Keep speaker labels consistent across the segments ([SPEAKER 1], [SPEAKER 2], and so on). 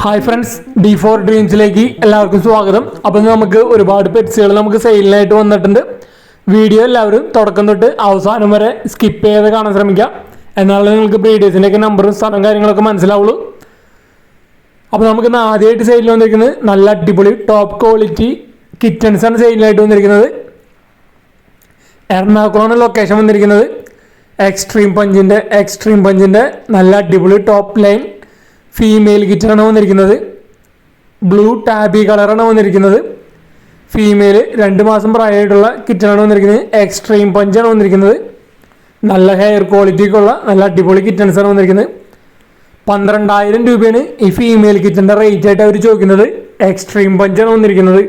[SPEAKER 1] Hi friends, D4 ഡ്രീംസിലേക്ക് എല്ലാവർക്കും സ്വാഗതം. അപ്പം നമുക്ക് ഒരുപാട് പെറ്റ്സുകൾ നമുക്ക് സെയിലിനായിട്ട് വന്നിട്ടുണ്ട്. വീഡിയോ എല്ലാവരും തുടക്കം തൊട്ട് അവസാനം വരെ സ്കിപ്പ് ചെയ്ത് കാണാൻ ശ്രമിക്കാം. എന്നാലും നിങ്ങൾക്ക് ബ്രീഡേഴ്സിൻ്റെയൊക്കെ നമ്പറും സ്ഥലം കാര്യങ്ങളൊക്കെ മനസ്സിലാവുള്ളൂ. അപ്പോൾ നമുക്ക് ആദ്യമായിട്ട് സെയിലിൽ വന്നിരിക്കുന്നത് നല്ല അടിപൊളി ടോപ്പ് ക്വാളിറ്റി കിറ്റൻസാണ് സെയിലിനായിട്ട് വന്നിരിക്കുന്നത്. എറണാകുളമാണ് ലൊക്കേഷൻ വന്നിരിക്കുന്നത്. എക്സ്ട്രീം പഞ്ചിൻ്റെ നല്ല അടിപൊളി ടോപ്പ് ലൈൻ ഫീമെയിൽ കിറ്റാണ് വന്നിരിക്കുന്നത്. ബ്ലൂ ടാബി കളറാണ് വന്നിരിക്കുന്നത്. ഫീമെയിൽ 2 മാസം പ്രായമായിട്ടുള്ള കിറ്റാണ് വന്നിരിക്കുന്നത്. എക്സ്ട്രീം പഞ്ചാണ് വന്നിരിക്കുന്നത്. നല്ല ഹെയർ ക്വാളിറ്റിക്കുള്ള നല്ല അടിപൊളി കിറ്റൻസാണ് വന്നിരിക്കുന്നത്. 12,000 രൂപയാണ് ഈ ഫീമെയിൽ കിറ്റൻ്റെ റേറ്റ് ആയിട്ട് അവർ ചോദിക്കുന്നത്. എക്സ്ട്രീം പഞ്ചാണ് വന്നിരിക്കുന്നത്.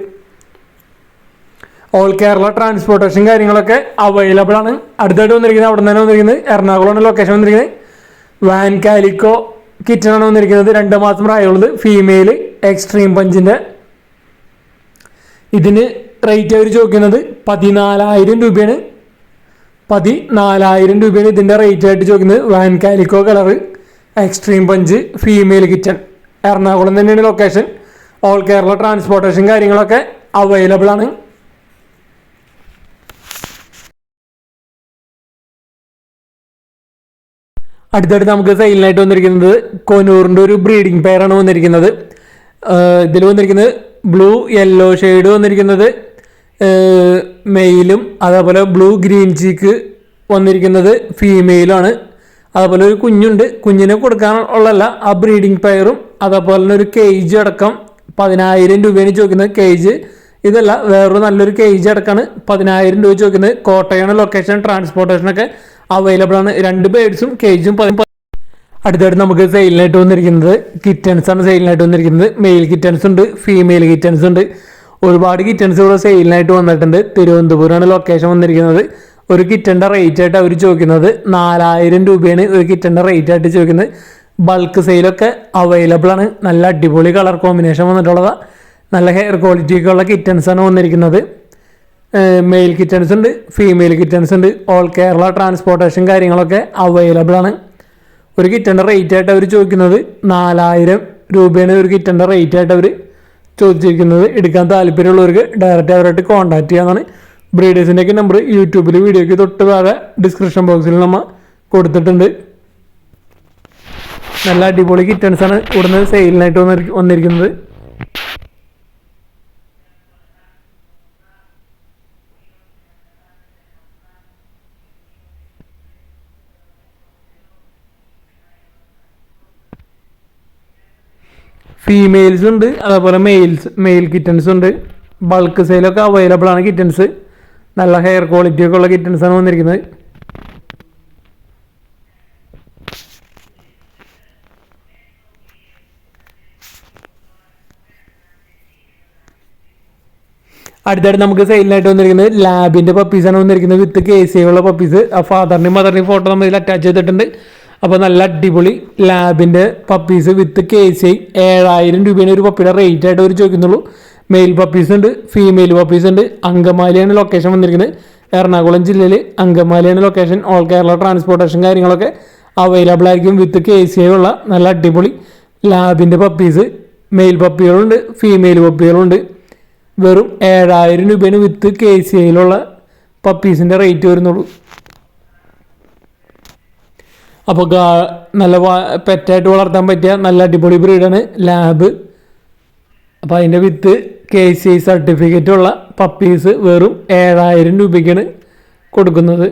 [SPEAKER 1] ഓൾ കേരള ട്രാൻസ്പോർട്ടേഷൻ കാര്യങ്ങളൊക്കെ അവൈലബിൾ ആണ്. അടുത്തായിട്ട് വന്നിരിക്കുന്നത് അവിടെ നിന്ന് തന്നെ വന്നിരിക്കുന്നത് എറണാകുളമാണ് ലൊക്കേഷൻ വന്നിരിക്കുന്നത്. വാൻ കാലിക്കോ കിറ്റനാണ് വന്നിരിക്കുന്നത്. 2 മാസം പ്രായമുള്ളത് ഫീമെയിൽ എക്സ്ട്രീം പഞ്ചിൻ്റെ. ഇതിന് റേറ്റ് അവർ ചോദിക്കുന്നത് 14,000 രൂപയാണ്. 14,000 രൂപയാണ് ഇതിൻ്റെ റേറ്റ് ആയിട്ട് ചോദിക്കുന്നത്. Van calico colour extreme punch female kitchen. Ernakulam തന്നെയാണ് ലൊക്കേഷൻ. ഓൾ കേരള ട്രാൻസ്പോർട്ടേഷൻ കാര്യങ്ങളൊക്കെ അവൈലബിൾ ആണ്. അടുത്തടുത്ത് നമുക്ക് സെയിലിനായിട്ട് വന്നിരിക്കുന്നത് കൊനൂറിൻ്റെ ഒരു ബ്രീഡിംഗ് പെയറാണ് വന്നിരിക്കുന്നത്. ഇതിൽ വന്നിരിക്കുന്നത് ബ്ലൂ യെല്ലോ ഷെയ്ഡ് വന്നിരിക്കുന്നത് മെയിലും, അതേപോലെ ബ്ലൂ ഗ്രീൻ ചീക്ക് വന്നിരിക്കുന്നത് ഫീമെയിലുമാണ്. അതേപോലെ ഒരു കുഞ്ഞുണ്ട്. കുഞ്ഞിനെ കൊടുക്കാനുള്ളതല്ല, ആ ബ്രീഡിംഗ് പെയറും അതേപോലെ തന്നെ ഒരു കേജ് അടക്കം 10,000 രൂപയാണ് ചോദിക്കുന്നത്. കേജ് ഇതല്ല, വേറൊരു നല്ലൊരു കേജ് അടക്കമാണ് 10,000 രൂപ ചോദിക്കുന്നത്. കോട്ടയാണ് ലൊക്കേഷൻ. ട്രാൻസ്പോർട്ടേഷനൊക്കെ അവൈലബിൾ ആണ്. 2 ബേഡ്സും കേജും. അടുത്തായിട്ട് നമുക്ക് സെയിലിനായിട്ട് വന്നിരിക്കുന്നത് കിറ്റൻസ് ആണ് സെയിലിനായിട്ട് വന്നിരിക്കുന്നത്. മെയിൽ കിറ്റൻസ് ഉണ്ട്, ഫീമെയിൽ കിറ്റൻസ് ഉണ്ട്. ഒരുപാട് കിറ്റൻസ് ഇവിടെ സെയിലിനായിട്ട് വന്നിട്ടുണ്ട്. തിരുവനന്തപുരമാണ് ലൊക്കേഷൻ വന്നിരിക്കുന്നത്. ഒരു കിറ്റൻ്റെ റേറ്റ് ആയിട്ട് അവർ ചോദിക്കുന്നത് 4,000 രൂപയാണ് ഒരു കിറ്റൻ്റെ റേറ്റ് ആയിട്ട് ചോദിക്കുന്നത്. ബൾക്ക് സെയിലൊക്കെ അവൈലബിൾ ആണ്. നല്ല അടിപൊളി കളർ കോമ്പിനേഷൻ വന്നിട്ടുള്ളതാണ്. നല്ല ഹെയർ ക്വാളിറ്റിയൊക്കെ ഉള്ള കിറ്റൻസ് ആണ് വന്നിരിക്കുന്നത്. മെയിൽ കിറ്റൻസ് ഉണ്ട്, ഫീമെയിൽ കിറ്റൻസ് ഉണ്ട്. ഓൾ കേരള ട്രാൻസ്പോർട്ടേഷൻ കാര്യങ്ങളൊക്കെ അവൈലബിൾ ആണ്. ഒരു കിറ്റൻ്റെ റേറ്റ് ആയിട്ട് അവർ ചോദിക്കുന്നത് 4,000 രൂപയാണ് ഒരു കിറ്റൻ്റെ റേറ്റ് ആയിട്ട് അവർ ചോദിച്ചിരിക്കുന്നത്. എടുക്കാൻ താല്പര്യമുള്ളവർക്ക് ഡയറക്റ്റ് അവരായിട്ട് കോൺടാക്ട് ചെയ്യാനാണ്. ബ്രീഡേഴ്സിൻ്റെയൊക്കെ നമ്പർ യൂട്യൂബിൽ വീഡിയോയ്ക്ക് തൊട്ട് താഴെ ഡിസ്ക്രിപ്ഷൻ ബോക്സിൽ നമ്മൾ കൊടുത്തിട്ടുണ്ട്. നല്ല അടിപൊളി കിറ്റൻസാണ് ഇവിടുന്ന് സെയിലിനായിട്ട് വന്നിരിക്കുന്നത്. ഫീമെയിൽസ് ഉണ്ട്, അതേപോലെ മെയിൽ കിറ്റൻസ് ഉണ്ട്. ബൾക്ക് സെയിലൊക്കെ അവൈലബിൾ ആണ് കിറ്റൻസ്. നല്ല ഹെയർ ക്വാളിറ്റിയൊക്കെ ഉള്ള കിറ്റൻസാണ് വന്നിരിക്കുന്നത്. അടുത്തായിട്ട് നമുക്ക് സെയിലിനായിട്ട് വന്നിരിക്കുന്നത് ലാബിൻ്റെ പപ്പീസാണ് വന്നിരിക്കുന്നത്. വിത്ത് KCA ഉള്ള പപ്പീസ്. ആ ഫാദറിൻ്റെയും മദറിൻ്റെയും ഫോട്ടോ നമ്മൾ ഇതിൽ അറ്റാച്ച് ചെയ്തിട്ടുണ്ട്. അപ്പോൾ നല്ല അടിപൊളി ലാബിൻ്റെ പപ്പീസ് വിത്ത് KCA 7,000 രൂപയാണ് ഒരു പപ്പിയുടെ റേറ്റ് ആയിട്ട് അവർ ചോദിക്കുന്നുള്ളൂ. മെയിൽ പപ്പീസ് ഉണ്ട്, ഫീമെയിൽ പപ്പീസ് ഉണ്ട്. അങ്കമാലിയാണ് ലൊക്കേഷൻ വന്നിരിക്കുന്നത്. എറണാകുളം ജില്ലയിൽ അങ്കമാലിയാണ് ലൊക്കേഷൻ. ഓൾ കേരള ട്രാൻസ്പോർട്ടേഷൻ കാര്യങ്ങളൊക്കെ അവൈലബിൾ ആയിരിക്കും. വിത്ത് KCA ഉള്ള നല്ല അടിപൊളി ലാബിൻ്റെ പപ്പീസ്. മെയിൽ പപ്പികളുണ്ട്, ഫീമെയിൽ പപ്പികളുണ്ട്. വെറും 7,000 രൂപയാണ് വിത്ത് KCAയിലുള്ള പപ്പീസിൻ്റെ റേറ്റ് വരുന്നുള്ളൂ. അപ്പോൾ നല്ല പെറ്റായിട്ട് വളർത്താൻ പറ്റിയ നല്ല അടിപൊളി ബ്രീഡാണ് ലാബ്. അപ്പോൾ അതിൻ്റെ വിത്ത് KCA സർട്ടിഫിക്കറ്റുള്ള പപ്പീസ് വെറും 7,000 രൂപയ്ക്കാണ് കൊടുക്കുന്നത്.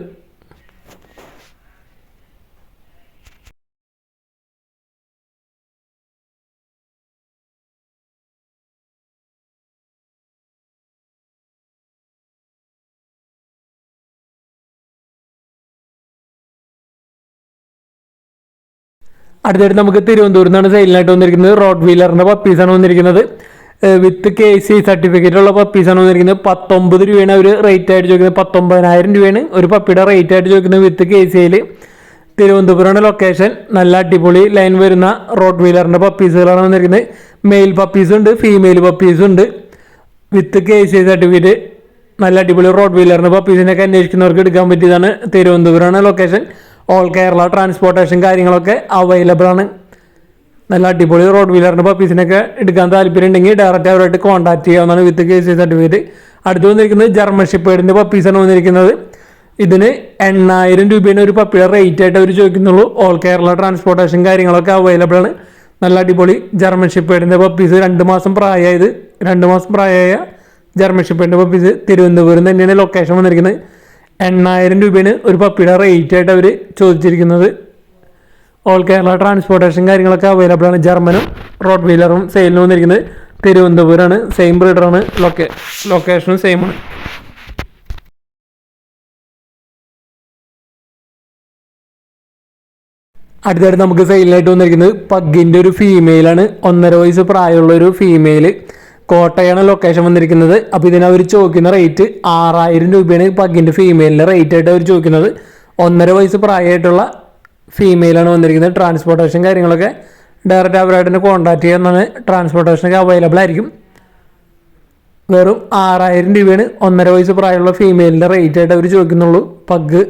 [SPEAKER 1] അടുത്തായിട്ട് നമുക്ക് തിരുവനന്തപുരത്ത് നിന്നാണ് സെയിലിനായിട്ട് വന്നിരിക്കുന്നത്. റോഡ് വീലറിൻ്റെ പപ്പീസാണ് വന്നിരിക്കുന്നത്. വിത്ത് KCA സർട്ടിഫിക്കറ്റുള്ള പപ്പീസാണ് വന്നിരിക്കുന്നത്. 19 രൂപയാണ് അവർ റേറ്റ് ആയിട്ട് ചോദിക്കുന്നത്. 19,000 രൂപയാണ് ഒരു പപ്പിയുടെ റേറ്റ് ആയിട്ട് ചോദിക്കുന്നത് വിത്ത് KCAയിൽ. തിരുവനന്തപുരമാണ് ലൊക്കേഷൻ. നല്ല അടിപൊളി ലൈൻ വരുന്ന റോഡ് വീലറിൻ്റെ പപ്പീസുകളാണ് വന്നിരിക്കുന്നത്. മെയിൽ പപ്പീസും ഉണ്ട്, ഫീമെയിൽ പപ്പീസും ഉണ്ട്. വിത്ത് KCA സർട്ടിഫിക്കറ്റ് നല്ല അടിപൊളി റോഡ് വീലറിൻ്റെ പപ്പീസിനൊക്കെ അന്വേഷിക്കുന്നവർക്ക് എടുക്കാൻ പറ്റിയതാണ്. തിരുവനന്തപുരമാണ് ലൊക്കേഷൻ. ഓൾ കേരള ട്രാൻസ്പോർട്ടേഷൻ കാര്യങ്ങളൊക്കെ അവൈലബിൾ ആണ്. നല്ല അടിപൊളി റോഡ് വീലറിൻ്റെ പപ്പീസിനൊക്കെ എടുക്കാൻ താല്പര്യം ഉണ്ടെങ്കിൽ ഡയറക്റ്റ് അവരായിട്ട് കോൺടാക്ട് ചെയ്യാവുന്നതാണ് വിത്ത് KC സർട്ടിഫിക്കറ്റ്. അടുത്ത് വന്നിരിക്കുന്നത് ജർമ്മൻ ഷെപ്പേർഡിൻ്റെ പപ്പീസാണ് വന്നിരിക്കുന്നത്. ഇതിന് 8000 രൂപയാണ് ഒരു പപ്പിയുടെ റേറ്റ് ആയിട്ട് അവർ ചോദിക്കുന്നുള്ളൂ. ഓൾ കേരള ട്രാൻസ്പോർട്ടേഷൻ കാര്യങ്ങളൊക്കെ അവൈലബിൾ ആണ്. നല്ല അടിപൊളി ജർമ്മൻ ഷെപ്പേർഡിൻ്റെ പപ്പീസ് 2 മാസം പ്രായമായ ജർമ്മൻ ഷെപ്പേർഡിൻ്റെ പപ്പീസ് തിരുവനന്തപുരം തന്നെയാണ് ലൊക്കേഷൻ വന്നിരിക്കുന്നത്. 8000 രൂപയാണ് ഒരു പപ്പിയുടെ റേറ്റ് ആയിട്ട് അവർ ചോദിച്ചിരിക്കുന്നത്. ഓൾ കേരള ട്രാൻസ്പോർട്ടേഷൻ കാര്യങ്ങളൊക്കെ അവൈലബിൾ ആണ്. ജർമ്മനും റോഡ് വീലറും സെയിലിന് വന്നിരിക്കുന്നത് തിരുവനന്തപുരമാണ്. സെയിം ബ്രീഡറാണ്. ലൊക്കേഷനും സെയിം ആണ്. അടുത്തായിട്ട് നമുക്ക് സെയിലിനായിട്ട് വന്നിരിക്കുന്നത് പഗ്ഗിൻ്റെ ഒരു ഫീമെയിലാണ്. 1.5 വയസ്സ് പ്രായമുള്ള ഒരു ഫീമെയിൽ. കോട്ടയാണ് ലൊക്കേഷൻ വന്നിരിക്കുന്നത്. അപ്പോൾ ഇതിനവർ ചോദിക്കുന്ന റേറ്റ് 6000 രൂപയാണ് പഗ്ഗിൻ്റെ ഫീമെയിലിൻ്റെ റേറ്റ് ആയിട്ട് അവർ ചോദിക്കുന്നത്. 1.5 വയസ്സ് പ്രായമായിട്ടുള്ള ഫീമെയിലാണ് വന്നിരിക്കുന്നത്. ട്രാൻസ്പോർട്ടേഷൻ കാര്യങ്ങളൊക്കെ ഡയറക്റ്റ് അവരായിട്ട് തന്നെ കോൺടാക്ട് ചെയ്യാവുന്നതാണ്. ട്രാൻസ്പോർട്ടേഷനൊക്കെ അവൈലബിൾ ആയിരിക്കും. വെറും 6000 രൂപയാണ് 1.5 വയസ്സ് പ്രായമുള്ള ഫീമെയിലിൻ്റെ റേറ്റ് ആയിട്ട് അവർ ചോദിക്കുന്നുള്ളൂ പഗ്.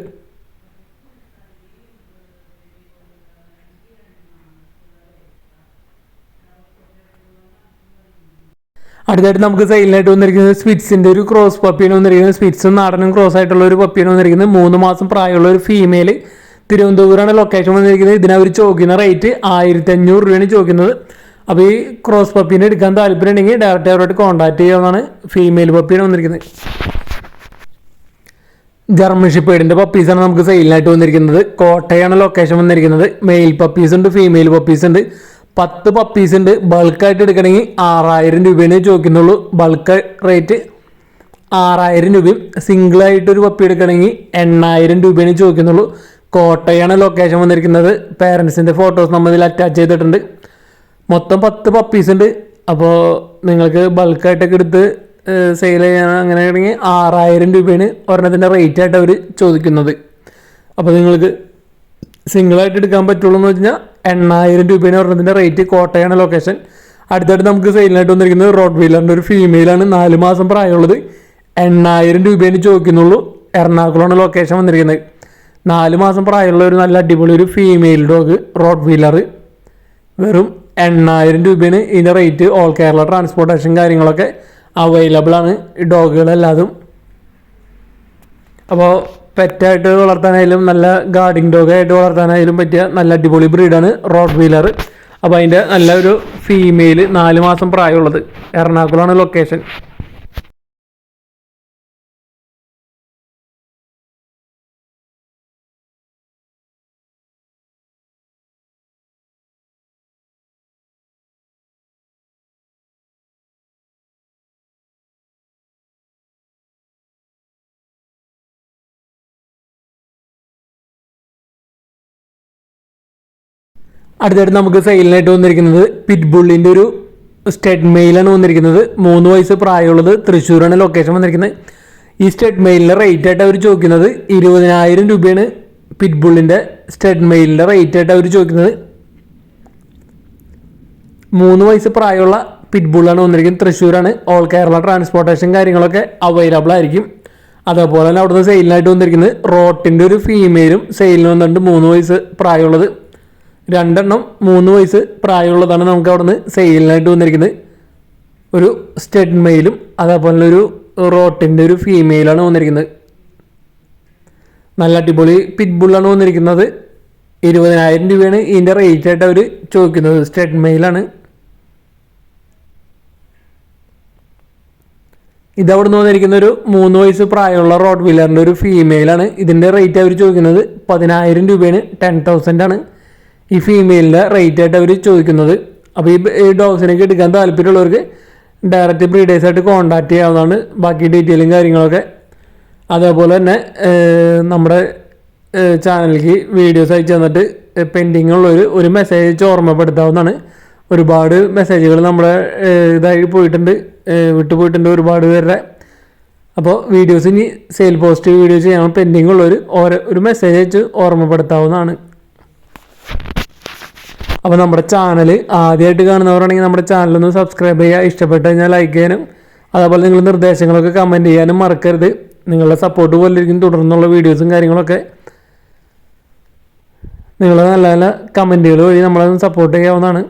[SPEAKER 1] അടുത്തായിട്ട് നമുക്ക് സെയിലിനായിട്ട് വന്നിരിക്കുന്നത് സ്വിറ്റ്സിൻ്റെ ഒരു ക്രോസ് പപ്പിയാണ് വന്നിരിക്കുന്നത്. സ്വിറ്റ്സും നാടനും ക്രോസ് ആയിട്ടുള്ള ഒരു പപ്പിയാണ് വന്നിരിക്കുന്നത്. 3 മാസം പ്രായമുള്ള ഒരു ഫീമെയിൽ. തിരുവനന്തപുരമാണ് ലൊക്കേഷൻ വന്നിരിക്കുന്നത്. ഇതിനവർ ചോദിക്കുന്ന റേറ്റ് 1500 രൂപയാണ് ചോദിക്കുന്നത്. അപ്പോൾ ഈ ക്രോസ് പപ്പീനെ എടുക്കാൻ താല്പര്യം ഉണ്ടെങ്കിൽ ഡയറക്റ്റ് അവരോട് കോൺടാക്ട് ചെയ്യാവുന്നതാണ്. ഫീമെയിൽ പപ്പിയാണ് വന്നിരിക്കുന്നത്. ജർമ്മൻ ഷെപ്പേർഡിൻ്റെ പപ്പീസാണ് നമുക്ക് സെയിലിനായിട്ട് വന്നിരിക്കുന്നത്. കോട്ടയാണ് ലൊക്കേഷൻ വന്നിരിക്കുന്നത്. മെയിൽ പപ്പീസ് ഉണ്ട്, ഫീമെയിൽ പപ്പീസ് ഉണ്ട്. 10 പപ്പീസ് ഉണ്ട്. ബൾക്കായിട്ട് എടുക്കണമെങ്കിൽ 6000 രൂപയാണ് ചോദിക്കുന്നുള്ളൂ. ബൾക്ക് റേറ്റ് 6000 രൂപയും സിംഗിളായിട്ടൊരു പപ്പി എടുക്കണമെങ്കിൽ 8000 രൂപയാണ് ചോദിക്കുന്നുള്ളൂ. കോട്ടയാണ് ലൊക്കേഷൻ വന്നിരിക്കുന്നത്. പേരൻസിൻ്റെ ഫോട്ടോസ് നമ്മൾ ഇതിൽ അറ്റാച്ച് ചെയ്തിട്ടുണ്ട്. മൊത്തം 10 പപ്പീസ് ഉണ്ട്. അപ്പോൾ നിങ്ങൾക്ക് ബൾക്കായിട്ടൊക്കെ എടുത്ത് സെയിൽ ചെയ്യാൻ അങ്ങനെ ആണെങ്കിൽ 6000 രൂപയാണ് ഒരെണ്ണത്തിൻ്റെ റേറ്റ് ആയിട്ട് അവർ ചോദിക്കുന്നത്. അപ്പോൾ നിങ്ങൾക്ക് സിംഗിളായിട്ട് എടുക്കാൻ പറ്റുള്ളൂ എന്ന് വെച്ച് കഴിഞ്ഞാൽ 8000 രൂപയാണ് ഒരെണ്ണത്തിൻ്റെ റേറ്റ്. കോട്ടയാണ് ലൊക്കേഷൻ. അടുത്തായിട്ട് നമുക്ക് സെയിലിനായിട്ട് വന്നിരിക്കുന്നത് റോഡ് വീലറിൻ്റെ ഒരു ഫീമെയിലാണ്. 4 മാസം പ്രായമുള്ളത്. 8000 രൂപയാണ് ചോദിക്കുന്നുള്ളൂ. എറണാകുളമാണ് ലൊക്കേഷൻ വന്നിരിക്കുന്നത്. 4 മാസം പ്രായമുള്ള ഒരു നല്ല അടിപൊളി ഒരു ഫീമെയിൽ ഡോഗ് റോഡ് വീലർ. വെറും 8000 രൂപയാണ് ഇതിൻ്റെ റേറ്റ്. ഓൾ കേരള ട്രാൻസ്പോർട്ടേഷൻ കാര്യങ്ങളൊക്കെ അവൈലബിൾ ആണ് ഈ ഡോഗുകളെല്ലാതും. അപ്പോൾ പെറ്റായിട്ട് വളർത്താനായാലും നല്ല ഗാർഡിങ് ഡോഗായിട്ട് വളർത്താനായാലും പറ്റിയ നല്ല അടിപൊളി ബ്രീഡാണ് റോഡ് വീലർ. അപ്പോൾ അതിൻ്റെ നല്ലൊരു ഫീമെയിൽ 4 മാസം പ്രായമുള്ളത്. എറണാകുളമാണ് ലൊക്കേഷൻ. അടുത്തായിട്ട് നമുക്ക് സെയിലിനായിട്ട് വന്നിരിക്കുന്നത് പിറ്റ്ബുള്ളിൻ്റെ ഒരു സ്റ്റഡ് മെയിലാണ് വന്നിരിക്കുന്നത്. 3 വയസ്സ് പ്രായമുള്ളത്. തൃശ്ശൂരാണ് ലൊക്കേഷൻ വന്നിരിക്കുന്നത്. ഈ സ്റ്റഡ് മെയിലിൻ്റെ റേറ്റ് ആയിട്ട് അവർ ചോദിക്കുന്നത് 20000 രൂപയാണ്. പിറ്റ്ബുള്ളിൻ്റെ സ്റ്റഡ് മെയിലിൻ്റെ റേറ്റ് ആയിട്ട് അവർ ചോദിക്കുന്നത്. 3 വയസ്സ് പ്രായമുള്ള പിറ്റ്ബുള്ളാണ് വന്നിരിക്കുന്നത്. തൃശ്ശൂരാണ്. ഓൾ കേരള ട്രാൻസ്പോർട്ടേഷൻ കാര്യങ്ങളൊക്കെ അവൈലബിൾ ആയിരിക്കും. അതേപോലെ തന്നെ അവിടുന്ന് സെയിലിനായിട്ട് വന്നിരിക്കുന്നത് റോട്ടിൻ്റെ ഒരു ഫീമെയിലും സെയിലിന് വന്നിട്ടുണ്ട്. 3 വയസ്സ് പ്രായമുള്ളത്. 2 3 വയസ്സ് പ്രായമുള്ളതാണ് നമുക്ക് അവിടെ നിന്ന് സെയിലിനായിട്ട് വന്നിരിക്കുന്നത്. ഒരു സ്റ്റഡ് മെയിലും അതേപോലെ ഒരു റോട്ടിൻ്റെ ഒരു ഫീമെയിലാണ് വന്നിരിക്കുന്നത്. നല്ല അടിപൊളി പിറ്റ്ബുള്ളാണ് വന്നിരിക്കുന്നത്. 20000 രൂപയാണ് ഇതിൻ്റെ റേറ്റ് ആയിട്ട് അവർ ചോദിക്കുന്നത്. സ്റ്റഡ് മെയിലാണ്. ഇതവിടെ നിന്ന് വന്നിരിക്കുന്ന ഒരു 3 വയസ്സ് പ്രായമുള്ള റോഡ് വീലറിൻ്റെ ഒരു ഫീമെയിലാണ്. ഇതിൻ്റെ റേറ്റ് അവർ ചോദിക്കുന്നത് 10000 രൂപയാണ്. 10,000 ആണ് ഈ ഫീമെയിലിൻ്റെ റേറ്റ് ആയിട്ട് അവർ ചോദിക്കുന്നത്. അപ്പോൾ ഈ ഡോഗ്സിനൊക്കെ എടുക്കാൻ താല്പര്യമുള്ളവർക്ക് ഡയറക്റ്റ് ബ്രീഡേഴ്സായിട്ട് കോൺടാക്ട് ചെയ്യാവുന്നതാണ്. ബാക്കി ഡീറ്റെയിലും കാര്യങ്ങളൊക്കെ. അതേപോലെ തന്നെ നമ്മുടെ ചാനലിലേക്ക് വീഡിയോസ് അയച്ചു തന്നിട്ട് പെൻഡിങ് ഉള്ളവർ ഒരു മെസ്സേജ് ഓർമ്മപ്പെടുത്താവുന്നതാണ്. ഒരുപാട് മെസ്സേജുകൾ നമ്മുടെ ഇതായി പോയിട്ടുണ്ട്, വിട്ടുപോയിട്ടുണ്ട് ഒരുപാട് പേരുടെ. അപ്പോൾ വീഡിയോസ് ഇനി സെയിൽ പോസ്റ്റ് വീഡിയോ ചെയ്യാൻ പെൻഡിങ് ഉള്ളവർ ഒരു മെസ്സേജ് അയച്ച് ഓർമ്മപ്പെടുത്താവുന്നതാണ്. അപ്പോൾ നമ്മുടെ ചാനൽ ആദ്യമായിട്ട് കാണുന്നവരാണെങ്കിൽ നമ്മുടെ ചാനലൊന്ന് സബ്സ്ക്രൈബ് ചെയ്യുക. ഇഷ്ടപ്പെട്ട് കഴിഞ്ഞാൽ ലൈക്ക് ചെയ്യാനും അതേപോലെ നിങ്ങൾ നിർദ്ദേശങ്ങളൊക്കെ കമൻറ്റ് ചെയ്യാനും മറക്കരുത്. നിങ്ങളുടെ സപ്പോർട്ട് പോലിരിക്കും തുടർന്നുള്ള വീഡിയോസും കാര്യങ്ങളൊക്കെ. നിങ്ങൾ നല്ല നല്ല കമൻറ്റുകൾ വഴി നമ്മളൊന്ന് സപ്പോർട്ട് ചെയ്യാവുന്നതാണ്.